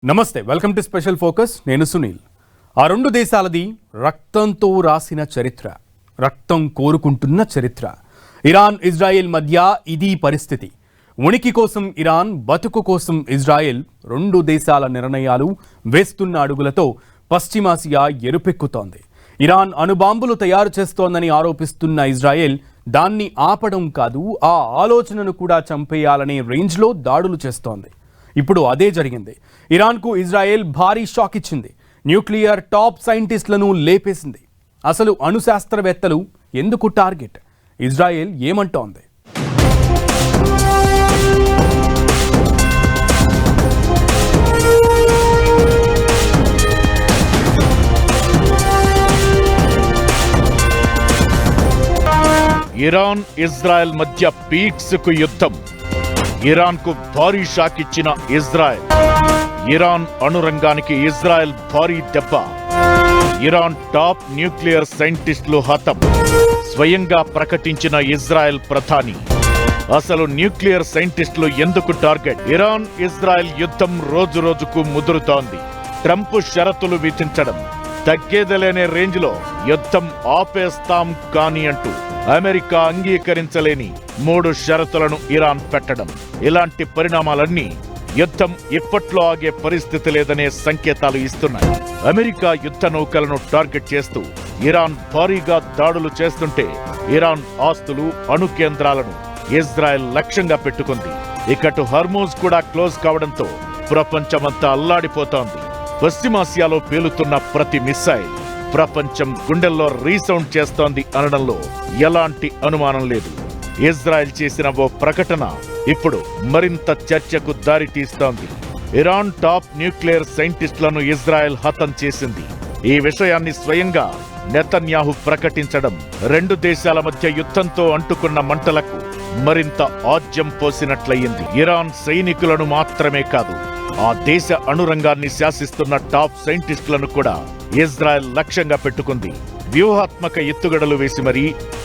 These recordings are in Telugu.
నమస్తే, వెల్కమ్ టు స్పెషల్ ఫోకస్. నేను సునీల్. ఆ రెండు దేశాలది రక్తంతో రాసిన చరిత్ర, రక్తం కోరుకుంటున్న చరిత్ర. ఇరాన్ ఇజ్రాయెల్ మధ్య ఇది పరిస్థితి. ఉనికి కోసం ఇరాన్, బతుకు కోసం ఇజ్రాయెల్, రెండు దేశాల నిర్ణయాలు వేస్తున్న అడుగులతో పశ్చిమాసియా ఎరుపెక్కుతోంది. ఇరాన్ అణుబాంబులు తయారు చేస్తోందని ఆరోపిస్తున్న ఇజ్రాయెల్ దాన్ని ఆపడం కాదు, ఆ ఆలోచనను కూడా చంపేయాలనే రేంజ్లో దాడులు చేస్తోంది. ఇప్పుడు అదే జరిగింది. ఇరాన్కు ఇజ్రాయెల్ భారీ షాక్ ఇచ్చింది. న్యూక్లియర్ టాప్ సైంటిస్టులను లేపేసింది. అసలు అణుశాస్త్రవేత్తలు ఎందుకు టార్గెట్? ఇజ్రాయెల్ ఏమంటోంది? ఇరాన్ ఇజ్రాయెల్ మధ్య పీక్స్కు యుద్ధం. ఇరాన్కు భారీ షాక్ ఇచ్చిన ఇజ్రాయెల్. ఇరాన్ అణురంగానికి ఇజ్రాయెల్ భారీ దెబ్బ. ఇరాన్ టాప్ న్యూక్లియర్ సైంటిస్టులు హతం. స్వయంగా ప్రకటించిన ఇజ్రాయెల్ ప్రధాని. అసలు న్యూక్లియర్ సైంటిస్టులు ఎందుకు టార్గెట్? ఇరాన్ ఇజ్రాయెల్ యుద్ధం రోజు రోజుకు ముదురుతోంది. ట్రంప్ షరతులు విధించడం, తగ్గేదలేనే రేంజ్లో యుద్ధం ఆపేస్తాం కానీ అంటూ అమెరికా అంగీకరించలేని 3 షరతులను ఇరాన్ పెట్టడం. ఇలాంటి పరిణామాలన్నీ యుద్ధం ఇప్పట్లో ఆగే పరిస్థితి లేదనే సంకేతాలు ఇస్తున్నాయి. అమెరికా యుద్ధ నౌకలను టార్గెట్ చేస్తూ ఇరాన్ భారీగా దాడులు చేస్తుంటే, ఇరాన్ ఆస్తులు, అణు కేంద్రాలను ఇజ్రాయెల్ లక్ష్యంగా పెట్టుకుంది. ఇకటు హర్మూజ్ కూడా క్లోజ్ కావడంతో ప్రపంచమంతా అల్లాడిపోతోంది. పశ్చిమాసియాలో పేలుతున్న ప్రతి మిస్సైల్ ప్రపంచం గుండెల్లో రీసౌండ్ చేస్తోంది అనడంలో ఎలాంటి అనుమానం లేదు. ఇజ్రాయెల్ చేసిన ఓ ప్రకటన ఇప్పుడు మరింత చర్చకు దారితీస్తోంది. ఇరాన్ టాప్ న్యూక్లియర్ సైంటిస్టులను ఇజ్రాయెల్ హతం చేసింది. ఈ విషయాన్ని స్వయంగా నెతన్యాహు ప్రకటించడం రెండు దేశాల మధ్య యుద్ధంతో అంటుకున్న మంటలకు మరింత ఆజ్యం పోసినట్లయింది. ఇరాన్ సైనికులను మాత్రమే కాదు, ఆ దేశ అణురంగాన్ని శాసిస్తున్న టాప్ సైంటిస్టులను కూడా ఇజ్రాయెల్ లక్ష్యంగా పెట్టుకుంది. వ్యూహాత్మక ఎత్తుగడలు వేసి మరీ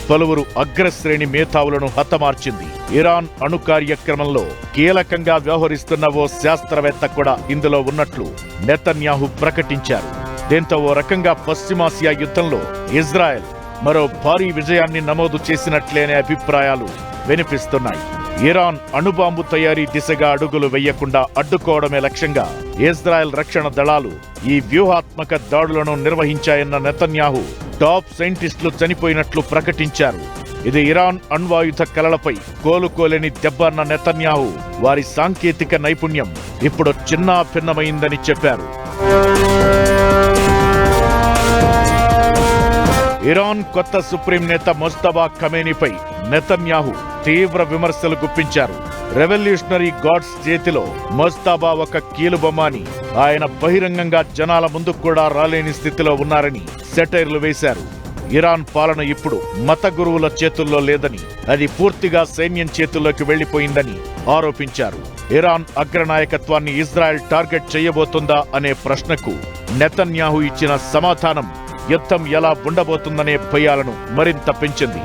పలువురు అగ్రశ్రేణి మేధావులను హతమార్చింది. ఇరాన్ అణు కార్యక్రమంలో కీలకంగా వ్యవహరిస్తున్న ఓ శాస్త్రవేత్త కూడా ఇందులో ఉన్నట్లు నెతన్యాహు ప్రకటించారు. దీంతో ఓ రకంగా పశ్చిమాసియా యుద్ధంలో ఇజ్రాయెల్ మరో భారీ విజయాన్ని నమోదు చేసినట్లేనే అభిప్రాయాలు వినిపిస్తున్నాయి. ఇరాన్ అణుబాంబు తయారీ దిశగా అడుగులు వెయ్యకుండా అడ్డుకోవడమే లక్ష్యంగా ఇజ్రాయెల్ రక్షణ దళాలు ఈ వ్యూహాత్మక దాడులను నిర్వహించాయన్న నెతన్యాహు టాప్ సైంటిస్టులు చనిపోయినట్లు ప్రకటించారు. ఇది ఇరాన్ అణ్వాయుధ కలలపై కోలుకోలేని దెబ్బ అన్న నెతన్యాహు వారి సాంకేతిక నైపుణ్యం ఇప్పుడు చిన్నాభిన్నమైందని చెప్పారు. ఇరాన్ కొత్త సుప్రీం నేత ముజ్తబా ఖమేనీపై నెతన్యాహు తీవ్ర విమర్శలు గుప్పించారు. రెవల్యూషనరీ గార్డ్స్ చేతిలో ముజ్తబా ఒక కీలుబొమ్మ అని, ఆయన బహిరంగంగా జనాల ముందు కూడా రాలేని స్థితిలో ఉన్నారని సెటైర్లు వేశారు. ఇరాన్ పాలన ఇప్పుడు మత గురువుల చేతుల్లో లేదని, అది పూర్తిగా సైన్యం చేతుల్లోకి వెళ్లిపోయిందని ఆరోపించారు. ఇరాన్ అగ్రనాయకత్వాన్ని ఇజ్రాయెల్ టార్గెట్ చేయబోతుందా అనే ప్రశ్నకు నెతన్యాహు ఇచ్చిన సమాధానం యుద్ధం ఎలా ఉండబోతుందనే భయాలను మరింత పెంచింది.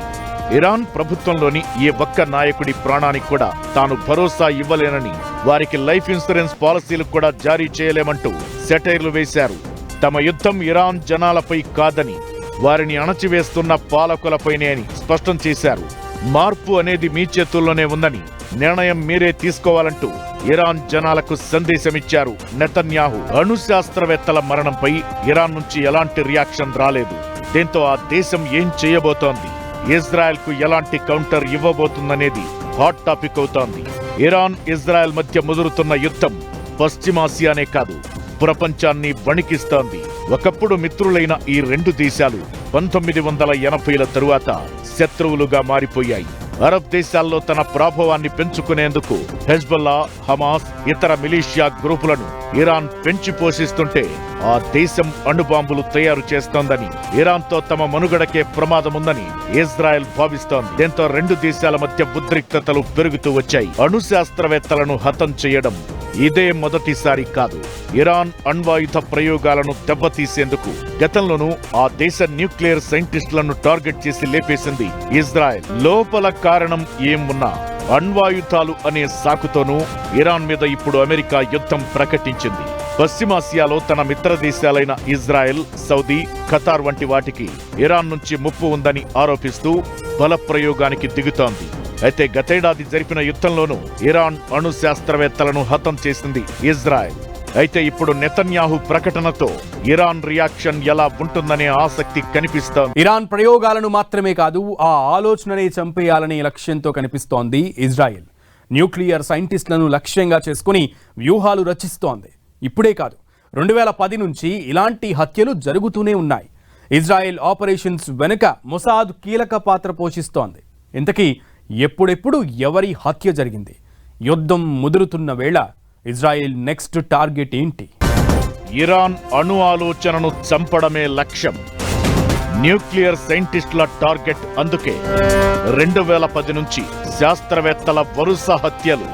ఇరాన్ ప్రభుత్వంలోని ఏ ఒక్క నాయకుడి ప్రాణానికి కూడా తాను భరోసా ఇవ్వలేనని, వారికి లైఫ్ ఇన్సూరెన్స్ పాలసీలు కూడా జారీ చేయలేమంటూ సెటైర్లు వేశారు. తమ యుద్ధం ఇరాన్ జనాలపై కాదని, వారిని అణచివేస్తున్న పాలకులపైనే అని స్పష్టం చేశారు. మార్పు అనేది మీ చేతుల్లోనే ఉందని, నిర్ణయం మీరే తీసుకోవాలంటూ ఇరాన్ జనాలకు సందేశమిచ్చారు నెతన్యాహు. అణుశాస్త్రవేత్తల మరణంపై ఇరాన్ నుంచి ఎలాంటి రియాక్షన్ రాలేదు. దీంతో ఆ దేశం ఏం చేయబోతోంది, ఇజ్రాయెల్ కు ఎలాంటి కౌంటర్ ఇవ్వబోతుందనేది హాట్ టాపిక్ అవుతోంది. ఇరాన్ ఇజ్రాయెల్ మధ్య ముదురుతున్న యుద్ధం పశ్చిమాసియానే కాదు, ప్రపంచాన్ని వణికిస్తోంది. ఒకప్పుడు మిత్రులైన ఈ రెండు దేశాలు 1980ల తరువాత శత్రువులుగా మారిపోయాయి. అరబ్ దేశాల్లో తన ప్రాభవాన్ని పెంచుకునేందుకు హెజ్బొల్లా, హమాస్, ఇతర మిలీషియా గ్రూపులను ఇరాన్ పెంచి పోషిస్తుంటే, ఆ దేశం అణుబాంబులు తయారు చేస్తోందని, ఇరాన్తో తమ మనుగడకే ప్రమాదముందని ఇజ్రాయెల్ భావిస్తోంది. దీంతో రెండు దేశాల మధ్య ఉద్రిక్తతలు పెరుగుతూ వచ్చాయి. అణుశాస్త్రవేత్తలను హతం చేయడం ఇదే మొదటిసారి కాదు. ఇరాన్ అణ్వాయుధ ప్రయోగాలను దెబ్బతీసేందుకు గతంలోనూ ఆ దేశ న్యూక్లియర్ సైంటిస్టులను టార్గెట్ చేసి లేపేసింది ఇజ్రాయెల్. లోపల కారణం ఏం ఉన్నా అణ్వాయుధాలు అనే సాకుతోనూ ఇరాన్ మీద ఇప్పుడు అమెరికా యుద్ధం ప్రకటించింది. పశ్చిమాసియాలో తన మిత్ర దేశాలైన ఇజ్రాయెల్, సౌదీ, ఖతార్ వంటి వాటికి ఇరాన్ నుంచి ముప్పు ఉందని ఆరోపిస్తూ బల ప్రయోగానికి దిగుతోంది. అయితే గతేడాది జరిపిన యుద్ధంలోనూ ఇరాన్ అణు శాస్త్రవేత్తలను హతం చేసింది ఇజ్రాయెల్. అయితే ఇప్పుడు నెతన్యాహు ప్రకటనతో ఇరాన్ రియాక్షన్ ఎలా ఉంటుందనే ఆసక్తి కనిపిస్తోంది. ఇరాన్ ప్రయోగాలను మాత్రమే కాదు, ఆ ఆలోచననే చంపేయాలనే లక్ష్యంతో కనిపిస్తోంది ఇజ్రాయెల్. న్యూక్లియర్ సైంటిస్టులను లక్ష్యంగా చేసుకుని వ్యూహాలు రచిస్తోంది. ఇప్పుడే కాదు, 2010 నుంచి ఇలాంటి హత్యలు జరుగుతూనే ఉన్నాయి. ఇజ్రాయెల్ ఆపరేషన్స్ వెనుక మొసాద్ కీలక పాత్ర పోషిస్తోంది. ఇంతకీ ఎప్పుడెప్పుడు ఎవరి హత్య జరిగింది? యుద్ధం ముదురుతున్న వేళ ఇజ్రాయెల్ నెక్స్ట్ టార్గెట్ ఏంటి? ఇరాన్ అణు ఆలోచనను చంపడమే లక్ష్యం. న్యూక్లియర్ సైంటిస్టుల టార్గెట్ అందుకే 2010 నుంచి శాస్త్రవేత్తల వరుస హత్యలు.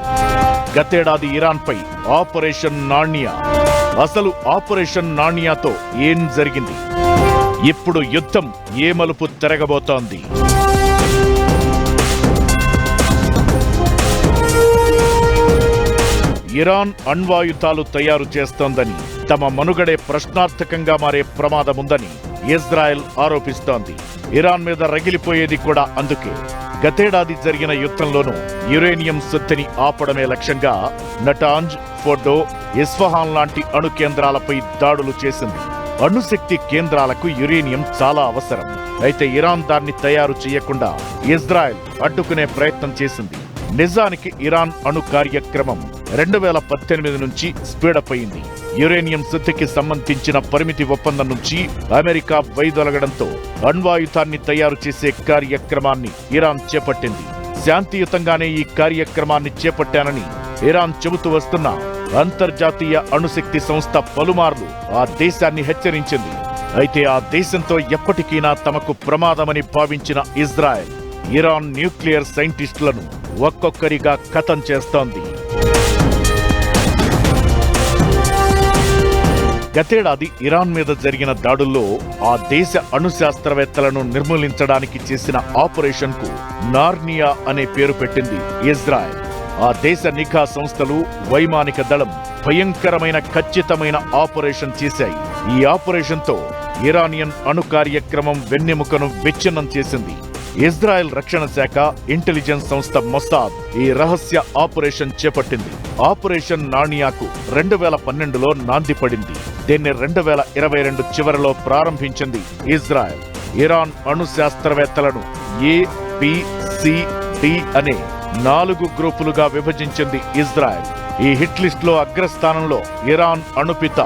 గతేడాది ఇరాన్పై ఆపరేషన్ నాణ్య. అసలు ఆపరేషన్ నాణ్యతో ఏం జరిగింది? ఇప్పుడు యుద్ధం ఏ మలుపు తిరగబోతోంది? ఇరాన్ అణ్వాయుధాలు తయారు చేస్తోందని, తమ మనుగడే ప్రశ్నార్థకంగా మారే ప్రమాదముందని ఇజ్రాయెల్ ఆరోపిస్తోంది. ఇరాన్ మీద రగిలిపోయేది కూడా అందుకే. గతేడాది జరిగిన యుద్ధంలోనూ యురేనియం శుద్ధిని ఆపడమే లక్ష్యంగా నటాంజ్, ఫోర్డో, ఇస్ఫహాన్ లాంటి అణు కేంద్రాలపై దాడులు చేసింది. అణుశక్తి కేంద్రాలకు యురేనియం చాలా అవసరం. అయితే ఇరాన్ దాన్ని తయారు చేయకుండా ఇజ్రాయెల్ అడ్డుకునే ప్రయత్నం చేసింది. నిజానికి ఇరాన్ అణు కార్యక్రమం 2018 నుంచి స్పీడప్ అయింది. యురేనియం శుద్ధికి సంబంధించిన పరిమితి ఒప్పందం నుంచి అమెరికా వైదొలగడంతో అణ్వాయుధాన్ని తయారు చేసే కార్యక్రమాన్ని ఇరాన్ చేపట్టింది. శాంతియుతంగానే ఈ కార్యక్రమాన్ని చేపట్టానని ఇరాన్ చెబుతూ వస్తున్న అంతర్జాతీయ అణుశక్తి సంస్థ పలుమార్లు ఆ దేశాన్ని హెచ్చరించింది. అయితే ఆ దేశంతో ఎప్పటికైనా తమకు ప్రమాదమని భావించిన ఇజ్రాయెల్ ఇరాన్ న్యూక్లియర్ సైంటిస్టులను ఒక్కొక్కరిగా ఖతం చేస్తోంది. గతేడాది ఇరాన్ మీద జరిగిన దాడుల్లో ఆ దేశ అణు శాస్త్రవేత్తలను నిర్మూలించడానికి చేసిన ఆపరేషన్ కు నార్నియా అనే పేరు పెట్టింది ఇజ్రాయెల్. ఆ దేశ నిఘా సంస్థలు, వైమానిక దళం భయంకరమైన ఖచ్చితమైన ఆపరేషన్ చేశాయి. ఈ ఆపరేషన్ తో ఇరానియన్ అణు కార్యక్రమం వెన్నెముకను విచ్ఛిన్నం చేసింది. ఇజ్రాయెల్ రక్షణ శాఖ, ఇంటెలిజెన్స్ సంస్థ మొసాద్ ఈ రహస్య ఆపరేషన్ చేపట్టింది. ఆపరేషన్ నాణ్యాకు 2012లో నాంది పడింది. దీన్ని 2022 చివరిలో ప్రారంభించింది ఇజ్రాయెల్. ఇరాన్ అణు శాస్త్రవేత్తలను ఏ, బి, సి, డి అనే 4 గ్రూపులుగా విభజించింది ఇజ్రాయెల్. ఈ హిట్ లిస్ట్ లో అగ్రస్థానంలో ఇరాన్ అణుపిత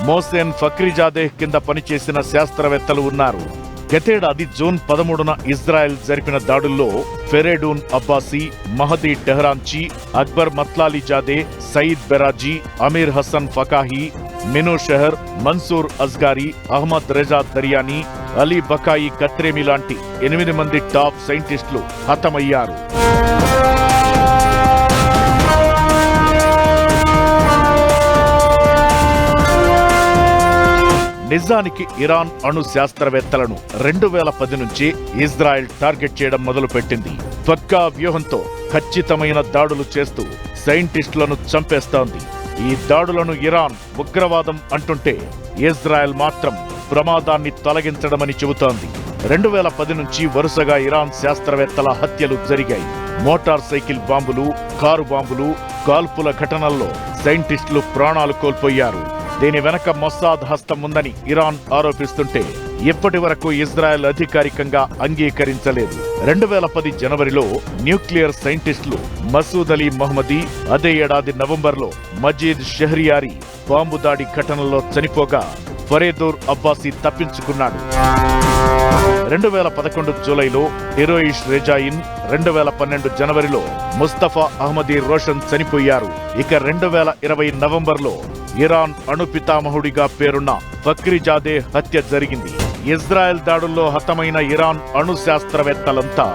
మోసేన్ ఫక్రీజాదేహ్ కింద పనిచేసిన శాస్త్రవేత్తలు ఉన్నారు. గతేడాది జూన్ 13న ఇజ్రాయెల్ జరిపిన దాడుల్లో ఫెరేడూన్ అబ్బాసీ, మహదీ టెహరాన్చి, అక్బర్ మత్లాలీజాదే, సయీద్ బెరాజీ, అమీర్ హసన్ ఫకాహీ, మినూ షెహర్, మన్సూర్ అజ్గారీ, అహ్మద్ రెజా దరియానీ, అలీ బకాయి కత్రేమి లాంటి 8 మంది టాప్ సైంటిస్టులు హతమయ్యారు. నిజానికి ఇరాన్ అణు శాస్త్రవేత్తలను 2010 నుంచి ఇజ్రాయెల్ టార్గెట్ చేయడం మొదలుపెట్టింది. పక్కా వ్యూహంతో ఖచ్చితమైన దాడులు చేస్తూ సైంటిస్టులను చంపేస్తోంది. ఈ దాడులను ఇరాన్ ఉగ్రవాదం అంటుంటే ఇజ్రాయెల్ మాత్రం ప్రమాదాన్ని తొలగించడమని చెబుతోంది. 2010 నుంచి వరుసగా ఇరాన్ శాస్త్రవేత్తల హత్యలు జరిగాయి. మోటార్ సైకిల్ బాంబులు, కారు బాంబులు, కాల్పుల ఘటనల్లో సైంటిస్టులు ప్రాణాలు కోల్పోయారు. దీని వెనక మొసాద్ హస్తం ఉందని ఇరాన్ ఆరోపిస్తుంటే ఇప్పటి వరకు ఇజ్రాయెల్ అధికారికంగా అంగీకరించలేదు. 2010 జనవరిలో న్యూక్లియర్ సైంటిస్టులు మసూద్ అలీ మహ్మదీ, అదే ఏడాది నవంబర్లో మజీద్ షహరియారీ బాంబు దాడి ఘటనలో చనిపోగా ఫరేదూర్ అబ్బాసీ తప్పించుకున్నాడు. 2011 జూలైలో హెరోయిష్ రెజాయిన్, 2012 జనవరిలో ముస్తఫా అహ్మదీ రోషన్ చనిపోయారు. ఇక 2020 నవంబర్లో ఇరాన్ అణు పితామహుడిగా పేరున్న ఫక్రీజాదే హత్య జరిగింది. ఇజ్రాయెల్ దాడుల్లో హతమైన ఇరాన్ అణు శాస్త్రవేత్తలంతా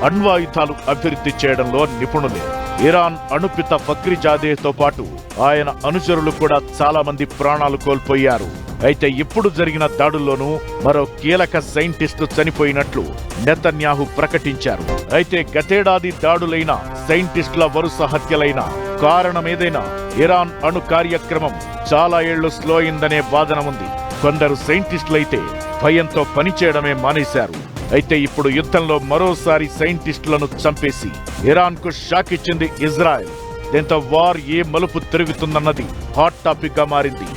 అణ్వాయుధాలు అభివృద్ధి చేయడంలో నిపుణులే. ఇరాన్ అణుపిత ఫక్రీజాదేతో పాటు ఆయన అనుచరులు కూడా చాలా మంది ప్రాణాలు కోల్పోయారు. అయితే ఇప్పుడు జరిగిన దాడుల్లోనూ మరో కీలక సైంటిస్టు చనిపోయినట్లు నెతన్యాహు ప్రకటించారు. అయితే గతేడాది దాడులైన, సైంటిస్టుల వరుస హత్యలైన కారణమేదైనా ఇరాన్ అణు కార్యక్రమం చాలా ఏళ్లు స్లో అయిందనే వాదన ఉంది. కొందరు సైంటిస్టులైతే భయంతో పనిచేయడమే మానేశారు. అయితే ఇప్పుడు యుద్ధంలో మరోసారి సైంటిస్టులను చంపేసి ఇరాన్కు షాక్ ఇచ్చింది ఇజ్రాయెల్. దీంతో వార్ ఏ మలుపు తిరుగుతుందన్నది హాట్ టాపిక్ గా మారింది.